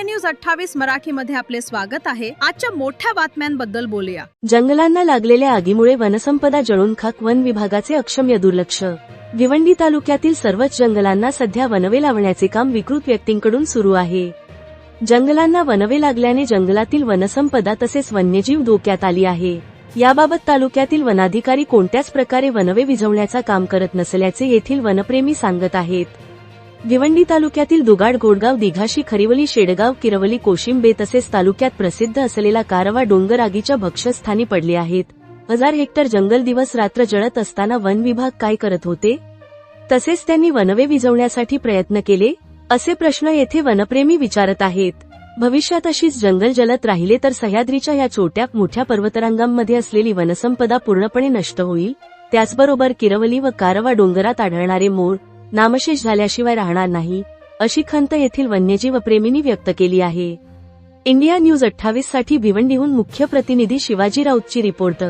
News 28 मराठीमध्ये आपले स्वागत आहे। आजच्या मोठ्या बातम्यांबद्दल बोलूया। जंगलांना लागलेल्या आगीमुळे वनसंपदा जळून खाक, वन विभागाचे अक्षम्य दुर्लक्ष। भिवंडी तालुक्यातील सर्वच जंगलांना सध्या वनवे लावण्याचे काम विकृत व्यक्तींकडून सुरू आहे। जंगलांना वनवे लागल्याने जंगलातील वनसंपदा तसेच वन्यजीव धोक्यात आली आहे। याबाबत तालुक्यातील वनाधिकारी कोणत्याच प्रकारे वनवे विझवण्याचा काम करत नसल्याचे येथील वनप्रेमी सांगत आहेत। भिवंडी तालुक्यातील दुगाड, गोडगाव, दिघाशी, खरिवली, शेडगाव, किरवली, कोशिंबे तसेच तालुक्यात प्रसिद्ध असलेला कारवा डोंगर आगीच्या भक्ष्यस्थानी पडले आहेत। 1000 हेक्टर जंगल दिवस रात्र जळत असताना वन विभाग काय करत होते? तसेच त्यांनी वनवे विझवण्यासाठी प्रयत्न केले? असे प्रश्न येथे वनप्रेमी विचारत आहेत। भविष्यात अशीच जंगल जलत राहिले तर सह्याद्रीच्या या छोट्या मोठ्या पर्वतरांगांमध्ये असलेली वनसंपदा पूर्णपणे नष्ट होईल। त्याचबरोबर किरवली व कारवा डोंगरात आढळणारे मोर नामशेष झाल्याशिवाय राहणार नाही, अशी खंत येथील वन्यजीव प्रेमींनी व्यक्त केली आहे। इंडिया न्यूज 28 साठी भिवंडीहून मुख्य प्रतिनिधी शिवाजी राऊतची रिपोर्ट।